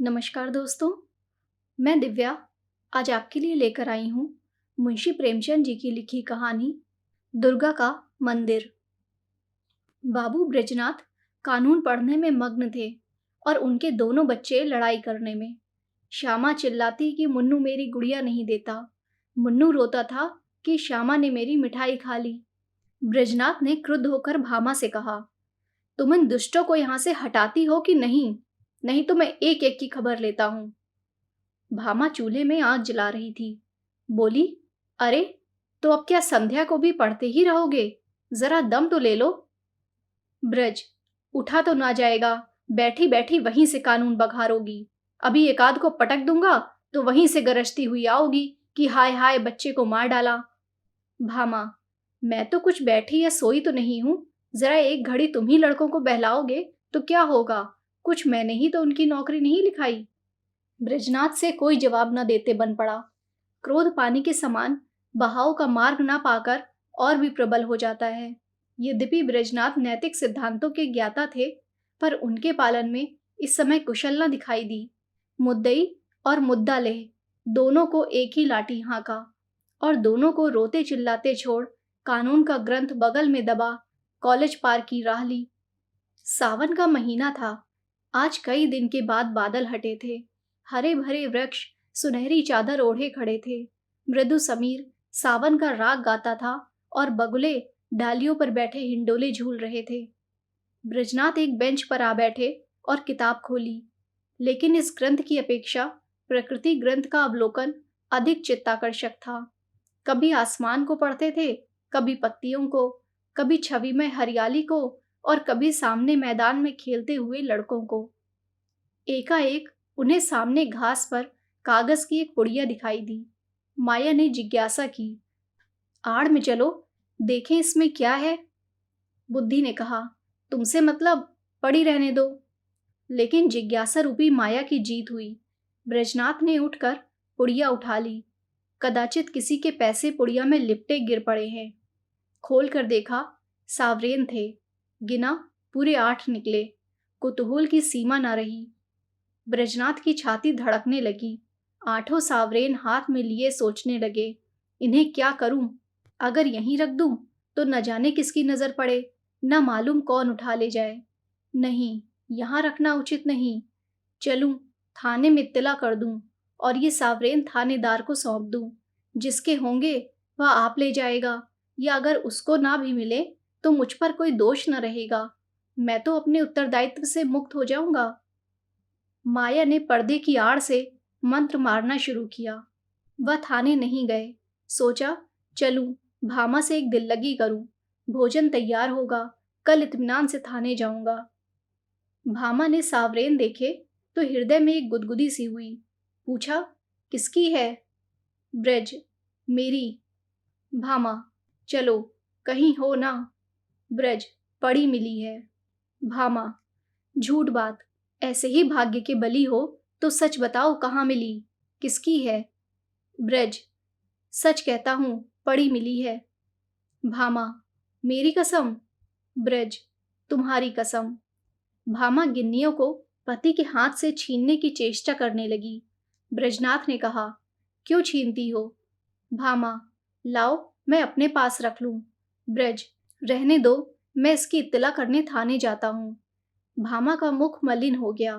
नमस्कार दोस्तों, मैं दिव्या आज आपके लिए लेकर आई हूँ मुंशी प्रेमचंद जी की लिखी कहानी दुर्गा का मंदिर। बाबू ब्रजनाथ कानून पढ़ने में मग्न थे और उनके दोनों बच्चे लड़ाई करने में। श्यामा चिल्लाती कि मुन्नू मेरी गुड़िया नहीं देता। मुन्नू रोता था कि श्यामा ने मेरी मिठाई खा ली। ब्रजनाथ ने क्रुद्ध होकर भामा से कहा, तुम इन दुष्टों को यहाँ से हटाती हो कि नहीं? नहीं तो मैं एक एक की खबर लेता हूँ। भामा चूल्हे में आग जला रही थी। बोली, अरे तो अब क्या संध्या को भी पढ़ते ही रहोगे? जरा दम तो ले लो। ब्रज, उठा तो ना जाएगा, बैठी बैठी वहीं से कानून बघारोगी। अभी एक आध को पटक दूंगा तो वहीं से गरजती हुई आओगी कि हाय हाय बच्चे को मार डाला। भामा, मैं तो कुछ बैठी या सोई तो नहीं हूं। जरा एक घड़ी तुम ही लड़कों को बहलाओगे तो क्या होगा? कुछ मैंने ही तो उनकी नौकरी नहीं लिखाई। ब्रजनाथ से कोई जवाब न देते बन पड़ा। क्रोध पानी के समान बहाव का मार्ग न पाकर और भी प्रबल हो जाता है। यद्यपि ब्रजनाथ नैतिक सिद्धांतों के ज्ञाता थे, पर उनके पालन में इस समय कुशल न दिखाई दी। मुद्दई और मुद्दा लेह दोनों को एक ही लाठी हाँका और दोनों को रोते चिल्लाते छोड़ कानून का ग्रंथ बगल में दबा कॉलेज पार की राह ली। सावन का महीना था। आज कई दिन के बाद बादल हटे थे। हरे भरे वृक्ष सुनहरी चादर ओढ़े खड़े थे। मृदु समीर सावन का राग गाता था और बगुले डालियों पर बैठे हिंडोले झूल रहे थे। ब्रजनाथ एक बेंच पर आ बैठे और किताब खोली, लेकिन इस ग्रंथ की अपेक्षा प्रकृति ग्रंथ का अवलोकन अधिक चित्ताकर्षक था। कभी आसमान को पढ़ते थे, कभी पत्तियों को, कभी छवि में हरियाली को और कभी सामने मैदान में खेलते हुए लड़कों को। एकाएक उन्हें सामने घास पर कागज की एक पुड़िया दिखाई दी। माया ने जिज्ञासा की, आड़ में चलो, देखें इसमें क्या है। बुद्धि ने कहा, तुमसे मतलब, पड़ी रहने दो। लेकिन जिज्ञासा रूपी माया की जीत हुई। ब्रजनाथ ने उठकर पुड़िया उठा ली। कदाचित किसी के पैसे पुड़िया में लिपटे गिर पड़े हैं। खोल कर देखा, सावरेन थे। गिना, पूरे 8 निकले। कुतूहल की सीमा न रही। ब्रजनाथ की छाती धड़कने लगी। 8 सावरेन हाथ में लिए सोचने लगे, इन्हें क्या करूं? अगर यहीं रख दूं तो न जाने किसकी नजर पड़े, न मालूम कौन उठा ले जाए। नहीं, यहाँ रखना उचित नहीं। चलूं, थाने में इत्तला कर दूं और ये सावरेन थानेदार को सौंप दूं। जिसके होंगे वह आप ले जाएगा, या अगर उसको ना भी मिले तो मुझ पर कोई दोष न रहेगा। मैं तो अपने उत्तरदायित्व से मुक्त हो जाऊंगा। माया ने पर्दे की आड़ से मंत्र मारना शुरू किया। वह थाने नहीं गए। सोचा, चलूं, भामा से एक दिल्लगी करूं। भोजन तैयार होगा, कल इत्मीनान से थाने जाऊंगा। भामा ने सावरेन देखे तो हृदय में एक गुदगुदी सी हुई। पूछा, किसकी है? ब्रज, मेरी। भामा, चलो, कहीं हो ना। ब्रज, पड़ी मिली है। भामा, झूठ बात, ऐसे ही भाग्य के बली हो तो सच बताओ, कहाँ मिली, किसकी है? ब्रज, सच कहता हूँ, पड़ी मिली है। भामा, मेरी कसम? ब्रज, तुम्हारी कसम। भामा गिन्नियों को पति के हाथ से छीनने की चेष्टा करने लगी। ब्रजनाथ ने कहा, क्यों छीनती हो? भामा, लाओ, मैं अपने पास रख लूं। ब्रज, रहने दो, मैं इसकी इत्तला करने थाने जाता हूँ। भामा का मुख मलिन हो गया।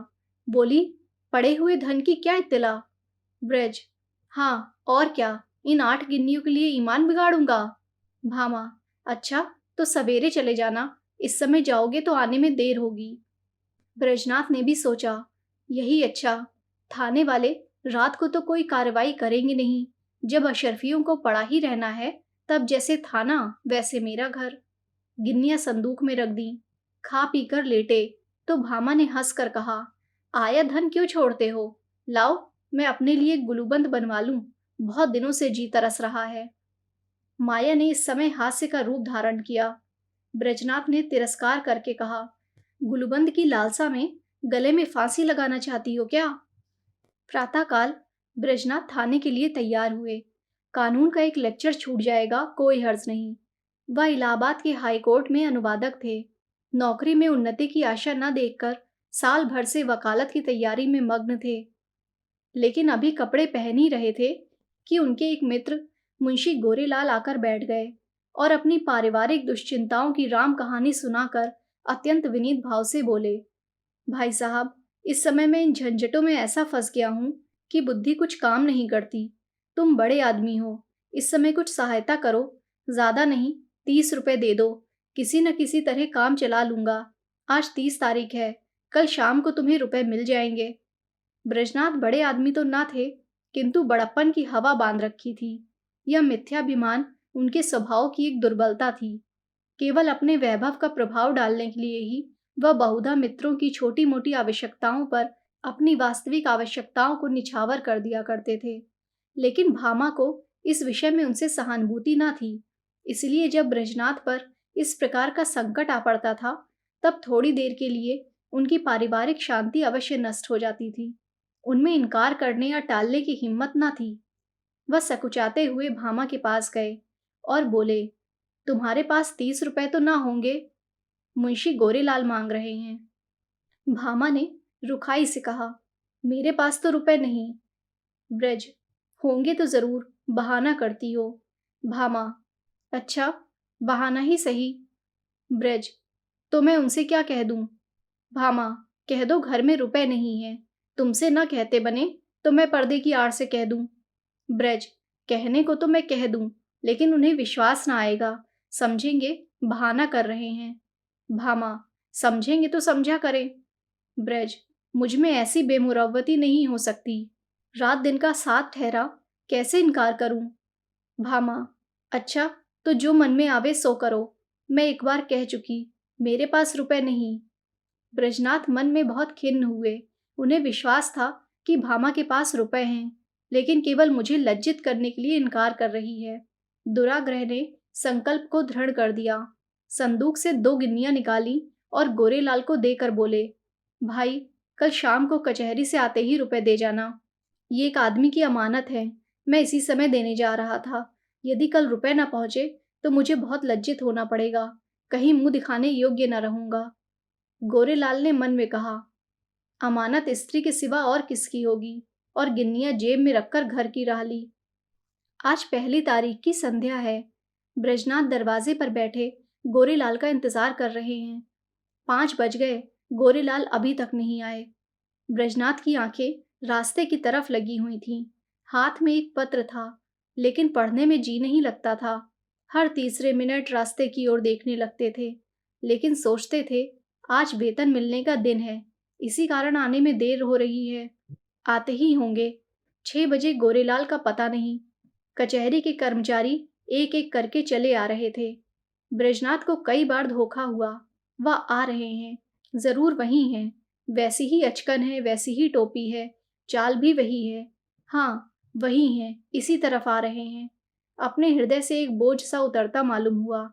बोली, पड़े हुए धन की क्या इत्तला? ब्रज, हाँ और क्या, इन 8 गिन्नियों के लिए ईमान बिगाड़ूंगा। भामा, अच्छा तो सवेरे चले जाना, इस समय जाओगे तो आने में देर होगी। ब्रजनाथ ने भी सोचा, यही अच्छा। थाने वाले रात को तो कोई कार्रवाई करेंगे नहीं। जब अशरफियों को पड़ा ही रहना है, तब जैसे थाना वैसे मेरा घर। गिन्नियां संदूक में रख दी। खा पी कर लेटे तो भामा ने हंसकर कहा, आया धन क्यों छोड़ते हो? लाओ, मैं अपने लिए गुलूबंद बनवा लूं, बहुत दिनों से जी तरस रहा है। माया ने इस समय हास्य का रूप धारण किया। ब्रजनाथ ने तिरस्कार करके कहा, गुलूबंद की लालसा में गले में फांसी लगाना चाहती हो क्या? प्रातःकाल ब्रजनाथ थाने के लिए तैयार हुए। कानून का एक लेक्चर छूट जाएगा, कोई हर्ज नहीं। वह इलाहाबाद के हाई कोर्ट में अनुवादक थे। नौकरी में उन्नति की आशा न देखकर साल भर से वकालत की तैयारी में मग्न थे, लेकिन अभी कपड़े पहन ही रहे थे कि उनके एक मित्र मुंशी गोरेलाल आकर बैठ गए और अपनी पारिवारिक दुश्चिंताओं की राम कहानी सुनाकर अत्यंत विनीत भाव से बोले, भाई साहब, इस समय मैं इन झंझटों में ऐसा फंस गया हूं कि बुद्धि कुछ काम नहीं करती। तुम बड़े आदमी हो, इस समय कुछ सहायता करो। ज्यादा नहीं, 30 रुपए दे दो। किसी न किसी तरह काम चला लूंगा। आज 30 तारीख है, कल शाम को तुम्हें रुपए मिल जाएंगे। ब्रजनाथ बड़े आदमी तो ना थे, किंतु बड़प्पन की हवा बांध रखी थी। यह मिथ्याभिमान उनके स्वभाव की एक दुर्बलता थी। केवल अपने वैभव का प्रभाव डालने के लिए ही वह बहुधा मित्रों की छोटी मोटी आवश्यकताओं पर अपनी वास्तविक आवश्यकताओं को निछावर कर दिया करते थे। लेकिन भामा को इस विषय में उनसे सहानुभूति न थी। इसलिए जब ब्रजनाथ पर इस प्रकार का संकट आ पड़ता था, तब थोड़ी देर के लिए उनकी पारिवारिक शांति अवश्य नष्ट हो जाती थी। उनमें इनकार करने या टालने की हिम्मत न थी। वह सकुचाते हुए भामा के पास गए और बोले, तुम्हारे पास 30 रुपए तो ना होंगे? मुंशी गोरेलाल मांग रहे हैं। भामा ने रुखाई से कहा, मेरे पास तो रुपए नहीं। ब्रज, होंगे तो जरूर, बहाना करती हो। भामा, अच्छा, बहाना ही सही। ब्रज, तो मैं उनसे क्या कह दूं? भामा, कह दो घर में रुपए नहीं है। तुमसे न कहते बने तो मैं पर्दे की आड़ से कह दूं। ब्रज, कहने को तो मैं कह दूं, लेकिन उन्हें विश्वास ना आएगा। समझेंगे बहाना कर रहे हैं। भामा, समझेंगे तो समझा करें। ब्रज, मुझ में ऐसी बेमुरव्वती नहीं हो सकती। रात दिन का साथ ठहरा, कैसे इनकार करूं? भामा, अच्छा, तो जो मन में आवे सो करो। मैं एक बार कह चुकी, मेरे पास रुपए नहीं। ब्रजनाथ मन में बहुत खिन्न हुए। उन्हें विश्वास था कि भामा के पास रुपए हैं, लेकिन केवल मुझे लज्जित करने के लिए इनकार कर रही है। दुराग्रह ने संकल्प को दृढ़ कर दिया। संदूक से 2 गिन्नियां निकाली और गोरेलाल को देकर बोले, भाई, कल शाम को कचहरी से आते ही रुपए दे जाना। ये एक आदमी की अमानत है, मैं इसी समय देने जा रहा था। यदि कल रुपए न पहुंचे तो मुझे बहुत लज्जित होना पड़ेगा, कहीं मुंह दिखाने योग्य न रहूंगा। गोरेलाल ने मन में कहा, अमानत स्त्री के सिवा और किसकी होगी, और गिन्नियां जेब में रखकर घर की राह ली। आज 1 तारीख की संध्या है। ब्रजनाथ दरवाजे पर बैठे गोरेलाल का इंतजार कर रहे हैं। 5 बज गए, गोरेलाल अभी तक नहीं आए। ब्रजनाथ की आंखें रास्ते की तरफ लगी हुई थीं। हाथ में एक पत्र था, लेकिन पढ़ने में जी नहीं लगता था। हर तीसरे मिनट रास्ते की ओर देखने लगते थे, लेकिन सोचते थे, आज वेतन मिलने का दिन है, इसी कारण आने में देर हो रही है। आते ही होंगे। 6 बजे गोरेलाल का पता नहीं। कचहरी के कर्मचारी एक एक करके चले आ रहे थे। ब्रजनाथ को कई बार धोखा हुआ। वह आ रहे हैं, जरूर वही हैं। वैसी ही अचकन है, वैसी ही टोपी है, चाल भी वही है। हाँ, वही हैं, इसी तरफ आ रहे हैं। अपने हृदय से एक बोझ सा उतरता मालूम हुआ,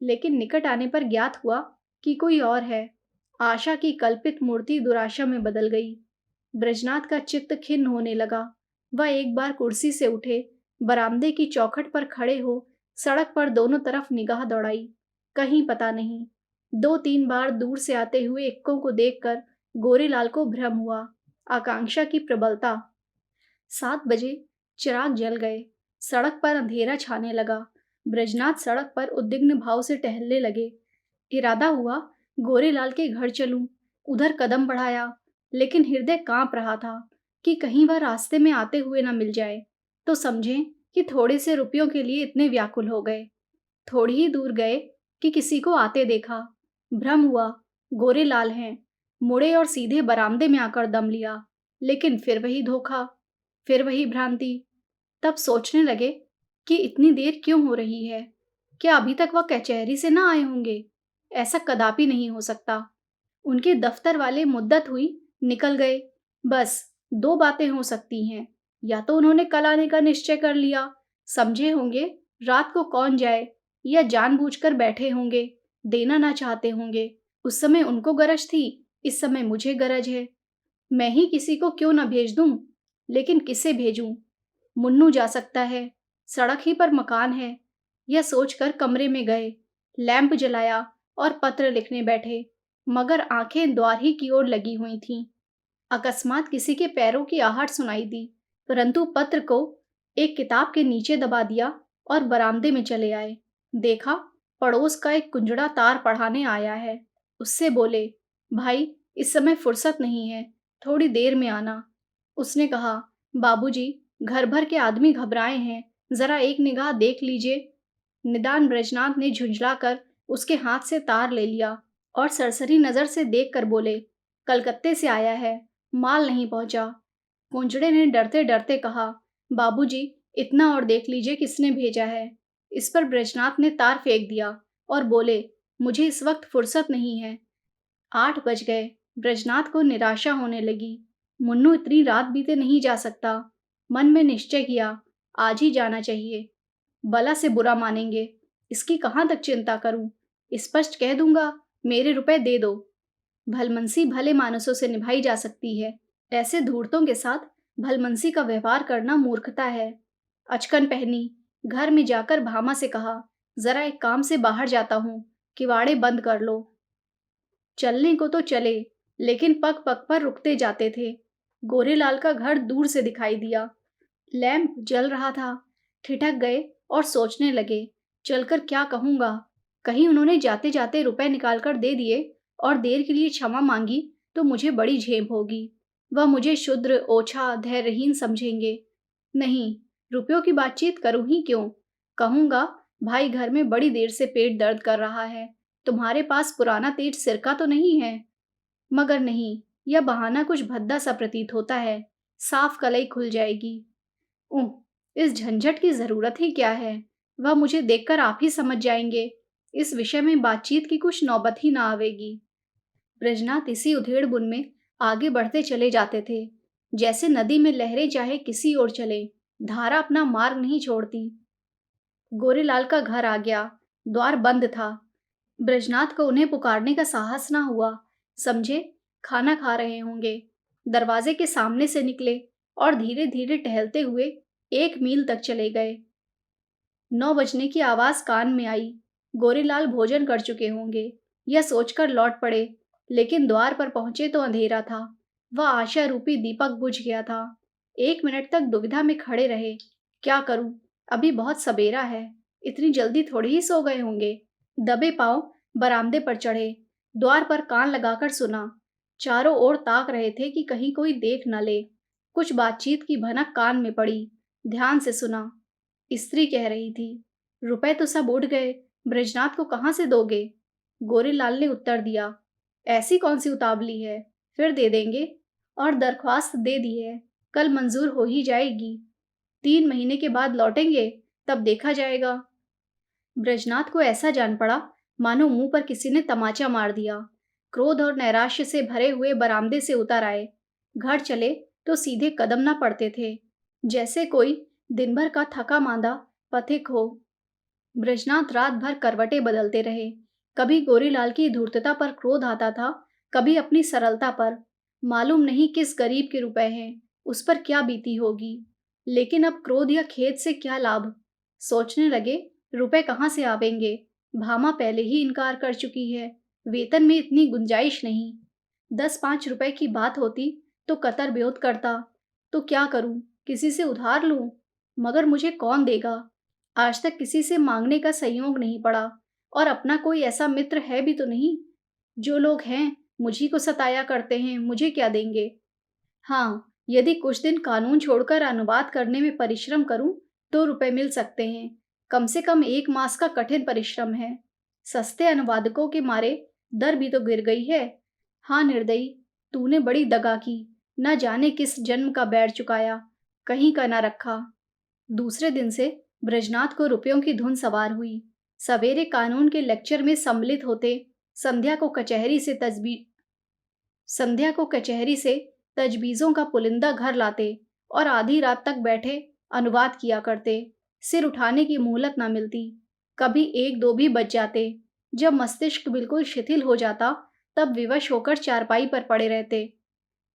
लेकिन निकट आने पर ज्ञात हुआ कि कोई और है। आशा की कल्पित मूर्ति दुराशा में बदल गई। ब्रजनाथ का चित्त खिन्न होने लगा। वह एक बार कुर्सी से उठे, बरामदे की चौखट पर खड़े हो सड़क पर दोनों तरफ निगाह दौड़ाई। कहीं पता नहीं। 2-3 बार दूर से आते हुए इक्कों को देखकर गोरेलाल को भ्रम हुआ। आकांक्षा की प्रबलता। 7 बजे चिराग जल गए। सड़क पर अंधेरा छाने लगा। ब्रजनाथ सड़क पर उद्विग्न भाव से टहलने लगे। इरादा हुआ गोरेलाल के घर चलूं। उधर कदम बढ़ाया, लेकिन हृदय कांप रहा था कि कहीं वह रास्ते में आते हुए न मिल जाए, तो समझें कि थोड़े से रुपयों के लिए इतने व्याकुल हो गए। थोड़ी ही दूर गए कि किसी को आते देखा। भ्रम हुआ, गोरेलाल हैं। मुड़े और सीधे बरामदे में आकर दम लिया, लेकिन फिर वही धोखा, फिर वही भ्रांति। तब सोचने लगे कि इतनी देर क्यों हो रही है? क्या अभी तक वह कचहरी से ना आए होंगे? ऐसा कदापि नहीं हो सकता। उनके दफ्तर वाले मुद्दत हुई, निकल गए। बस 2 बातें हो सकती हैं। या तो उन्होंने कल आने का निश्चय कर लिया, समझे होंगे रात को कौन जाए, या जानबूझकर बैठे होंगे, देना ना चाहते होंगे। उस समय उनको गरज थी, इस समय मुझे गरज है। मैं ही किसी को क्यों न भेज दूं, लेकिन किसे भेजूं? मुन्नू जा सकता है, सड़क ही पर मकान है। यह सोचकर कमरे में गए, लैंप जलाया और पत्र लिखने बैठे। मगर आंखें द्वार ही की ओर लगी हुई थीं। अकस्मात किसी के पैरों की आहट सुनाई दी, परंतु पत्र को एक किताब के नीचे दबा दिया और बरामदे में चले आए। देखा, पड़ोस का एक कुंजड़ा तार पढ़ाने आया है। उससे बोले, भाई, इस समय फुर्सत नहीं है, थोड़ी देर में आना। उसने कहा, बाबूजी, घर भर के आदमी घबराए हैं, जरा एक निगाह देख लीजिए। निदान ब्रजनाथ ने झुंझलाकर उसके हाथ से तार ले लिया और सरसरी नजर से देखकर बोले, कलकत्ते से आया है, माल नहीं पहुंचा। कुंजड़े ने डरते डरते कहा, बाबूजी, इतना और देख लीजिए किसने भेजा है। इस पर ब्रजनाथ ने तार फेंक दिया और बोले, मुझे इस वक्त फुर्सत नहीं है। 8 बज गए। ब्रजनाथ को निराशा होने लगी। मुन्नू इतनी रात बीते नहीं जा सकता। मन में निश्चय किया, आज ही जाना चाहिए। भला से बुरा मानेंगे, इसकी कहाँ तक चिंता करूं। स्पष्ट कह दूंगा, मेरे रुपए दे दो। भलमनसी भले मानसों से निभाई जा सकती है, ऐसे धूर्तों के साथ भलमनसी का व्यवहार करना मूर्खता है। अचकन पहनी, घर में जाकर भामा से कहा, जरा एक काम से बाहर जाता हूँ, किवाड़े बंद कर लो। चलने को तो चले, लेकिन पग पग पर रुकते जाते थे। गोरेलाल का घर दूर से दिखाई दिया। लैंप जल रहा था। ठिठक गए और सोचने लगे, चलकर क्या कहूंगा। कहीं उन्होंने जाते जाते रुपए निकालकर दे दिए और देर के लिए क्षमा मांगी तो मुझे बड़ी झेप होगी। वह मुझे शुद्र, ओछा, धैर्यहीन समझेंगे। नहीं, रुपयों की बातचीत करूं ही क्यों। कहूंगा, भाई, घर में बड़ी देर से पेट दर्द कर रहा है, तुम्हारे पास पुराना तेज सिरका तो नहीं है। मगर नहीं, यह बहाना कुछ भद्दा सा प्रतीत होता है। साफ कलई खुल जाएगी। इस झंझट की जरूरत ही क्या है। वह मुझे देखकर आप ही समझ जाएंगे। इस विषय में बातचीत की कुछ नौबत ही ना आवेगी। ब्रजनाथ इसी उधेड़ बुन में आगे बढ़ते चले जाते थे। जैसे नदी में लहरें चाहे किसी ओर चले, धारा अपना मार्ग नहीं छोड़ती। गोरेलाल का घर आ गया। द्वार बंद था। ब्रजनाथ को उन्हें पुकारने का साहस ना हुआ। समझे खाना खा रहे होंगे। दरवाजे के सामने से निकले और धीरे धीरे टहलते हुए 1 मील तक चले गए। 9 बजने की आवाज कान में आई। गोरेलाल भोजन कर चुके होंगे, यह सोचकर लौट पड़े, लेकिन द्वार पर पहुंचे तो अंधेरा था। वह आशा रूपी दीपक बुझ गया था। 1 मिनट तक दुविधा में खड़े रहे। क्या करूं, अभी बहुत सबेरा है, इतनी जल्दी थोड़ी ही सो गए होंगे। दबे पांव बरामदे पर चढ़े। द्वार पर कान लगाकर सुना। चारों ओर ताक रहे थे कि कहीं कोई देख न ले। कुछ बातचीत की भनक कान में पड़ी। ध्यान से सुना। स्त्री कह रही थी, रुपए तो सब उड़ गए, ब्रजनाथ को कहाँ से दोगे। गोरेलाल ने उत्तर दिया, ऐसी कौन सी उतावली है, फिर दे देंगे। और दरख्वास्त दे दी है, कल मंजूर हो ही जाएगी। 3 महीने के बाद लौटेंगे, तब देखा जाएगा। ब्रजनाथ को ऐसा जान पड़ा मानो मुंह पर किसी ने तमाचा मार दिया। क्रोध और नैराश्य से भरे हुए बरामदे से उतर आए। घर चले तो सीधे कदम ना पड़ते थे, जैसे कोई दिन भर का थका मांदा पथिक हो। ब्रजनाथ रात भर करवटें बदलते रहे। कभी गोरीलाल की धूर्तता पर क्रोध आता था, कभी अपनी सरलता पर। मालूम नहीं किस गरीब के रुपए हैं, उस पर क्या बीती होगी। लेकिन अब क्रोध या खेद से क्या लाभ। सोचने लगे, रुपए कहाँ से आवेंगे। भामा पहले ही इनकार कर चुकी है, वेतन में इतनी गुंजाइश नहीं। 10-5 रुपए की बात होती तो कतर ब्योत करता। तो क्या करूं, किसी से उधार लूं, मगर मुझे कौन देगा। आज तक किसी से मांगने का संयोग नहीं पड़ा, और अपना कोई ऐसा मित्र है भी तो नहीं। जो लोग हैं मुझी को सताया करते हैं, मुझे क्या देंगे। हाँ, यदि कुछ दिन कानून छोड़कर अनुवाद करने में परिश्रम करूं तो रुपए मिल सकते हैं। कम से कम 1 मास का कठिन परिश्रम है। सस्ते अनुवादकों के मारे दर भी तो गिर गई है। हाँ निर्दयी, तूने बड़ी दगा की, न जाने किस जन्म का बैर चुकाया, कहीं का न रखा। दूसरे दिन से ब्रजनाथ को रुपयों की धुन सवार हुई। सवेरे कानून के लेक्चर में सम्मिलित होते, संध्या को कचहरी से तजबीजों का पुलिंदा घर लाते और आधी रात तक बैठे अनुवाद किया करते। सिर उठाने की मोहलत न मिलती। कभी 1-2 भी बज जाते। जब मस्तिष्क बिल्कुल शिथिल हो जाता, तब विवश होकर चारपाई पर पड़े रहते।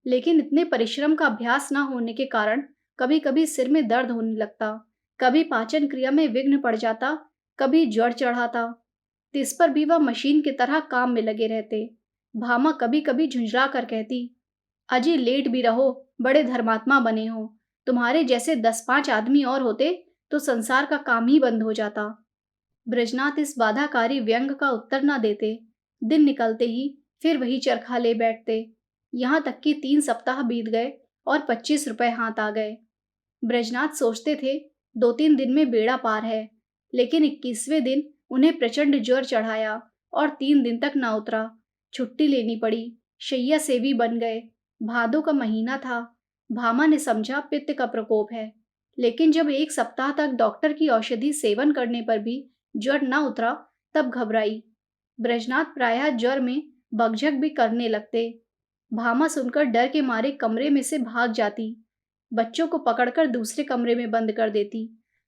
लेकिन इतने परिश्रम का अभ्यास न होने के कारण कभी कभी सिर में दर्द होने लगता, कभी पाचन क्रिया में विघ्न पड़ जाता, कभी ज्वर चढ़ाता। तिस पर भी वह मशीन की तरह काम में लगे रहते। भामा कभी कभी झुंझला कर कहती, अजी लेट भी रहो, बड़े धर्मात्मा बने हो। तुम्हारे जैसे 10-5 आदमी और होते तो संसार का काम ही बंद हो जाता। ब्रजनाथ इस बाधाकारी व्यंग का उत्तर न देते। दिन निकलते ही फिर वही चरखा ले बैठते। यहाँ तक कि 3 सप्ताह बीत गए और 25 रुपए हाथ आ गए। ब्रजनाथ सोचते थे 2-3 दिन में बेड़ा पार है, लेकिन 21वें दिन उन्हें प्रचंड ज्वर चढ़ाया और 3 दिन तक न उतरा। छुट्टी लेनी पड़ी। शैय्या सेवी बन गए। भादों का महीना था। भामा ने समझा पित्त का प्रकोप है, लेकिन जब 1 सप्ताह तक डॉक्टर की औषधि सेवन करने पर भी ज्वर न उतरा, तब घबराई। ब्रजनाथ प्रायः ज्वर में बकझक भी करने लगते। भामा सुनकर डर के मारे कमरे में से भाग जाती। बच्चों को पकड़कर दूसरे कमरे में बंद कर देती।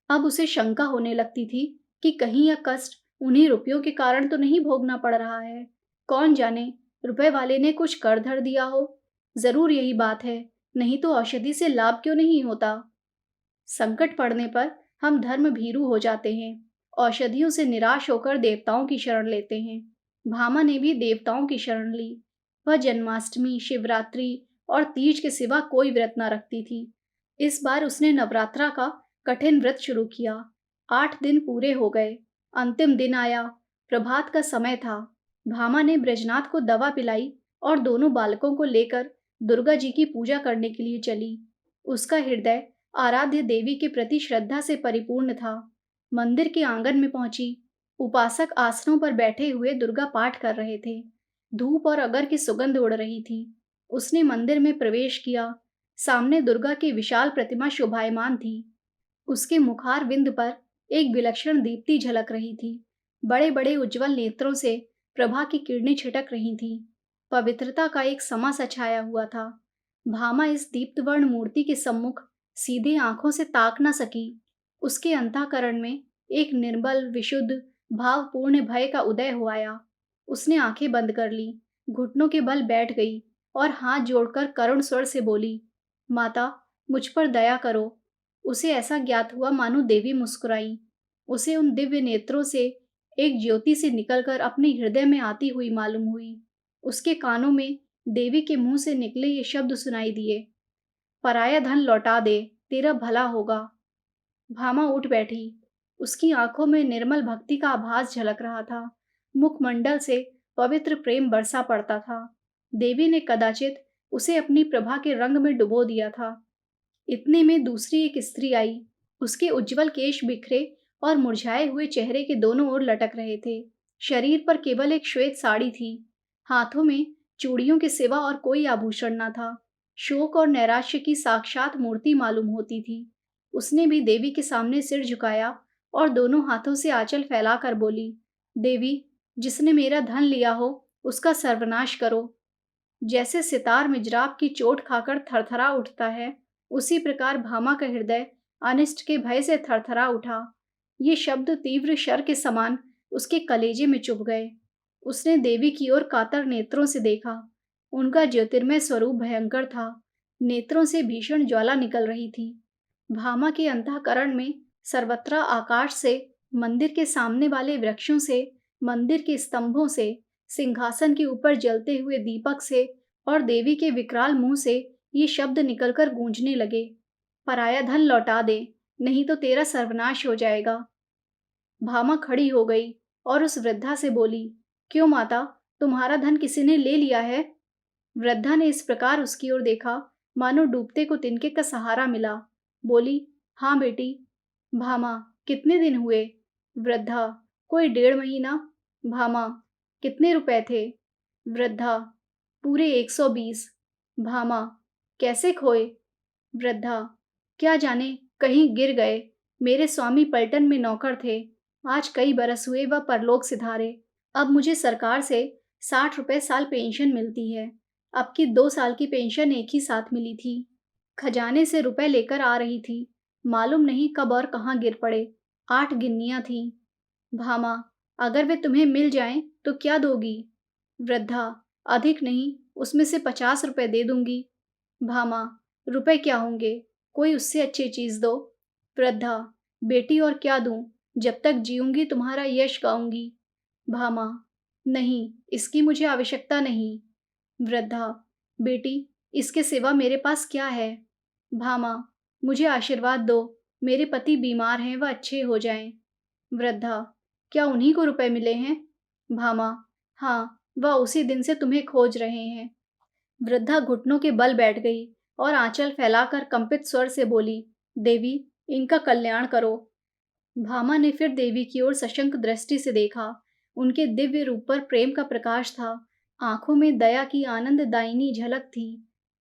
अब उसे शंका होने लगती थी कि कहीं यह कष्ट उन्हीं रुपयों के कारण तो नहीं भोगना पड़ रहा है। कौन जाने, रुपए वाले ने कुछ कर धर दिया हो। जरूर यही बात है, नहीं तो औषधि से लाभ क्यों नहीं होता। संकट पड़ने पर हम धर्म भीरू हो जाते हैं। औषधियों से निराश होकर देवताओं की शरण लेते हैं। भामा ने भी देवताओं की शरण ली। वह जन्माष्टमी, शिवरात्रि और तीज के सिवा कोई व्रत न रखती थी। इस बार उसने नवरात्रा का कठिन व्रत शुरू किया। 8 दिन पूरे हो गए। अंतिम दिन आया। प्रभात का समय था। भामा ने ब्रजनाथ को दवा पिलाई और दोनों बालकों को लेकर दुर्गा जी की पूजा करने के लिए चली। उसका हृदय आराध्य देवी के प्रति श्रद्धा से परिपूर्ण था। मंदिर के आंगन में पहुंची। उपासक आसनों पर बैठे हुए दुर्गा पाठ कर रहे थे। धूप और अगर की सुगंध उड़ रही थी। उसने मंदिर में प्रवेश किया। सामने दुर्गा की विशाल प्रतिमा शोभायमान थी। उसके मुखार विंद पर एक विलक्षण दीप्ति झलक रही थी। बड़े बड़े उज्जवल नेत्रों से प्रभा की किरणें छिटक रही थीं। पवित्रता का एक समा सा छाया हुआ था। भामा इस दीप्तवर्ण मूर्ति के सम्मुख सीधे आंखों से ताक न सकी। उसके अंतःकरण में एक निर्बल, विशुद्ध, भावपूर्ण भय का उदय हो आया। उसने आंखें बंद कर ली, घुटनों के बल बैठ गई और हाथ जोड़कर करुण स्वर से बोली, माता, मुझ पर दया करो। उसे ऐसा ज्ञात हुआ मानो देवी मुस्कुराई। उसे उन दिव्य नेत्रों से एक ज्योति सी निकलकर अपने हृदय में आती हुई मालूम हुई। उसके कानों में देवी के मुंह से निकले ये शब्द सुनाई दिए, पराया धन लौटा दे, तेरा भला होगा। भामा उठ बैठी। उसकी आंखों में निर्मल भक्ति का आभास झलक रहा था। मुखमंडल से पवित्र प्रेम बरसा पड़ता था। देवी ने कदाचित उसे अपनी प्रभा के रंग में डुबो दिया था। इतने में दूसरी एक स्त्री आई। उसके उज्जवल केश बिखरे और मुरझाए हुए चेहरे के दोनों ओर लटक रहे थे। शरीर पर केवल एक श्वेत साड़ी थी। हाथों में चूड़ियों के सिवा और कोई आभूषण न था। शोक और नैराश्य की साक्षात मूर्ति मालूम होती थी। उसने भी देवी के सामने सिर झुकाया और दोनों हाथों से आंचल फैलाकर बोली, देवी, जिसने मेरा धन लिया हो उसका सर्वनाश करो। जैसे सितार मिजराब की चोट खाकर थरथरा उठता है, उसी प्रकार भामा का हृदय अनिष्ट के भय से थरथरा उठा। ये शब्द तीव्र शर के समान उसके कलेजे में चुभ गए। उसने देवी की ओर कातर नेत्रों से देखा। उनका ज्योतिर्मय स्वरूप भयंकर था। नेत्रों से भीषण ज्वाला निकल रही थी। भामा के अंतःकरण में सर्वत्र आकाश से, मंदिर के सामने वाले वृक्षों से, मंदिर के स्तंभों से, सिंहासन के ऊपर जलते हुए दीपक से और देवी के विकराल मुंह से ये शब्द निकलकर गूंजने लगे, पराया धन लौटा दे, नहीं तो तेरा सर्वनाश हो जाएगा। भामा खड़ी हो गई और उस वृद्धा से बोली, क्यों माता, तुम्हारा धन किसी ने ले लिया है? वृद्धा ने इस प्रकार उसकी ओर देखा मानो डूबते को तिनके का सहारा मिला। बोली, हाँ बेटी। भामा, कितने दिन हुए? वृद्धा, कोई 1.5 महीना। भामा, कितने रुपए थे? वृद्धा, पूरे 120। भामा, कैसे खोए? वृद्धा, क्या जाने, कहीं गिर गए। मेरे स्वामी पलटन में नौकर थे। आज कई बरस हुए वह परलोक सिधारे। अब मुझे सरकार से 60 रुपए साल पेंशन मिलती है। अब की 2 साल की पेंशन एक ही साथ मिली थी। खजाने से रुपए लेकर आ रही थी। मालूम नहीं कब और कहाँ गिर पड़े। 8 गिन्नियाँ थीं। भामा, अगर वे तुम्हें मिल जाएं तो क्या दोगी? वृद्धा, अधिक नहीं, उसमें से 50 रुपए दे दूंगी। भामा, रुपए क्या होंगे, कोई उससे अच्छी चीज दो। वृद्धा, बेटी और क्या दूं, जब तक जीऊंगी तुम्हारा यश गाऊंगी। भामा, नहीं, इसकी मुझे आवश्यकता नहीं। वृद्धा, बेटी, इसके सिवा मेरे पास क्या है? भामा, मुझे आशीर्वाद दो, मेरे पति बीमार हैं, वह अच्छे हो जाएं। वृद्धा, क्या उन्हीं को रुपए मिले हैं? भामा, हाँ, वह उसी दिन से तुम्हें खोज रहे हैं। वृद्धा घुटनों के बल बैठ गई और आंचल फैलाकर कंपित स्वर से बोली, देवी, इनका कल्याण करो। भामा ने फिर देवी की ओर सशंक दृष्टि से देखा। उनके दिव्य रूप पर प्रेम का प्रकाश था। आंखों में दया की आनंददायिनी झलक थी।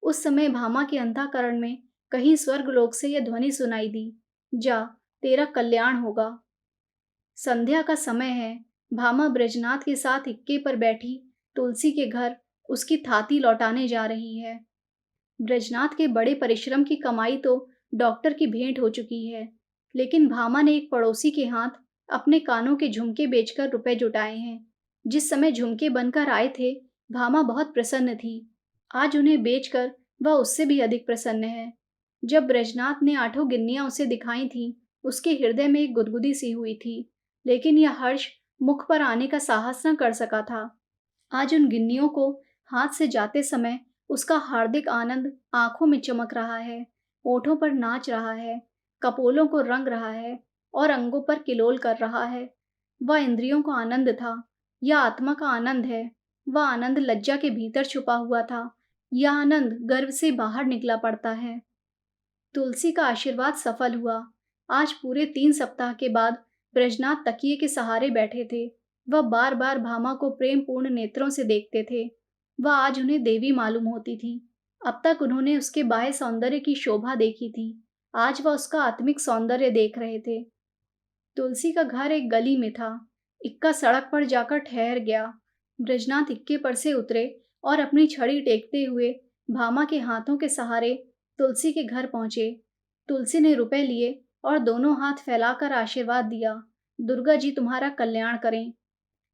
उस समय भामा के अंतःकरण में कहीं स्वर्गलोक से यह ध्वनि सुनाई दी, जा, तेरा कल्याण होगा। संध्या का समय है। भामा ब्रजनाथ के साथ इक्के पर बैठी तुलसी के घर उसकी थाती लौटाने जा रही है। ब्रजनाथ के बड़े परिश्रम की कमाई तो डॉक्टर की भेंट हो चुकी है, लेकिन भामा ने एक पड़ोसी के हाथ अपने कानों के झुमके बेचकर रुपए जुटाए हैं। जिस समय झुमके बनकर आए थे, भामा बहुत प्रसन्न थी। आज उन्हें बेचकर वह उससे भी अधिक प्रसन्न है। जब ब्रजनाथ ने 8 गिन्नियां उसे दिखाई थीं, उसके हृदय में एक गुदगुदी सी हुई थी, लेकिन यह हर्ष मुख पर आने का साहस न कर सका था। आज उन गिन्नियों को हाथ से जाते समय उसका हार्दिक आनंद आंखों में चमक रहा है, ओठों पर नाच रहा है, कपोलों को रंग रहा है और अंगों पर किलोल कर रहा है। वह इंद्रियों का आनंद था, यह आत्मा का आनंद है। वह आनंद लज्जा के भीतर छुपा हुआ था, यह आनंद गर्व से बाहर निकला पड़ता है। तुलसी का आशीर्वाद सफल हुआ। आज पूरे 3 सप्ताह के बाद ब्रजनाथ तकिए के सहारे बैठे थे। वह बार बार भामा को प्रेम पूर्ण नेत्रों से देखते थे। वह आज उन्हें देवी मालूम होती थी। अब तक उन्होंने उसके बाह्य सौंदर्य की शोभा देखी थी, आज वह उसका आत्मिक सौंदर्य देख रहे थे। तुलसी का घर एक गली में था। इक्का सड़क पर जाकर ठहर गया। ब्रजनाथ इक्के पर से उतरे और अपनी छड़ी टेकते हुए भामा के हाथों के सहारे तुलसी के घर पहुंचे। तुलसी ने रुपए लिए और दोनों हाथ फैलाकर आशीर्वाद दिया, दुर्गा जी तुम्हारा कल्याण करें।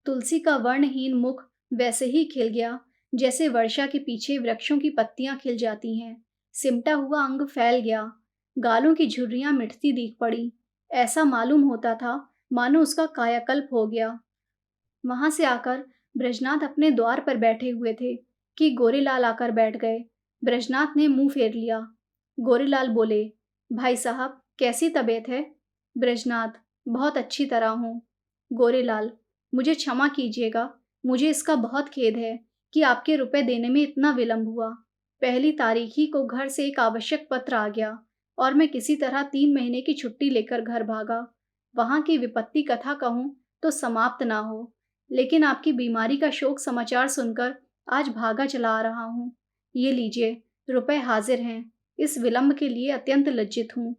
तुलसी का वर्णहीन मुख वैसे ही खिल गया जैसे वर्षा के पीछे वृक्षों की पत्तियां खिल जाती हैं। सिमटा हुआ अंग फैल गया, गालों की झुर्रियां मिटती दिख पड़ी। ऐसा मालूम होता था मानो उसका कायाकल्प हो गया। वहां से आकर ब्रजनाथ अपने द्वार पर बैठे हुए थे कि गोरेलाल आकर बैठ गए। ब्रजनाथ ने मुंह फेर लिया। गोरेलाल बोले, भाई साहब, कैसी तबीयत है? ब्रजनाथ, बहुत अच्छी तरह हूँ। गोरेलाल, मुझे क्षमा कीजिएगा, मुझे इसका बहुत खेद है कि आपके रुपए देने में इतना विलंब हुआ। पहली तारीख ही को घर से एक आवश्यक पत्र आ गया और मैं किसी तरह 3 महीने की छुट्टी लेकर घर भागा। वहां की विपत्ति कथा कहूं तो समाप्त ना हो, लेकिन आपकी बीमारी का शोक समाचार सुनकर आज भागा चला आ रहा हूँ। ये लीजिए, रुपए हाजिर हैं। इस विलंब के लिए अत्यंत लज्जित हूँ।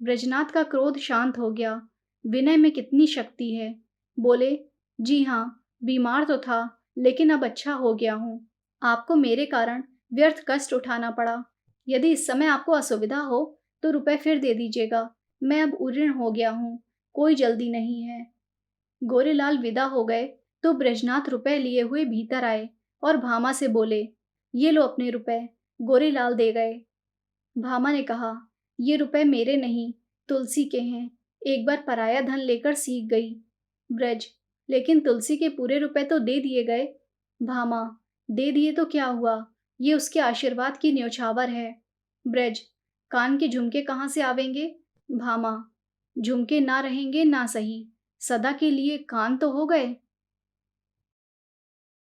ब्रजनाथ का क्रोध शांत हो गया। विनय में कितनी शक्ति है। बोले, जी हाँ, बीमार तो था, लेकिन अब अच्छा हो गया हूँ। आपको मेरे कारण व्यर्थ कष्ट उठाना पड़ा। यदि इस समय आपको असुविधा हो तो रुपए फिर दे दीजिएगा। मैं अब उऋण हो गया हूँ, कोई जल्दी नहीं है। गोरेलाल विदा हो गए तो ब्रजनाथ रुपए लिए हुए भीतर आए और भामा से बोले, ये लो अपने रुपए। गोरेलाल दे गए। भामा ने कहा, ये रुपए मेरे नहीं, तुलसी के हैं। एक बार पराया धन लेकर सीख गई। ब्रज, लेकिन तुलसी के पूरे रुपए तो दे दिए गए। भामा, दे दिए तो क्या हुआ, ये उसके आशीर्वाद की न्योछावर है। ब्रज, कान के झुमके कहाँ से आवेंगे? भामा, झुमके ना रहेंगे ना सही, सदा के लिए कान तो हो गए।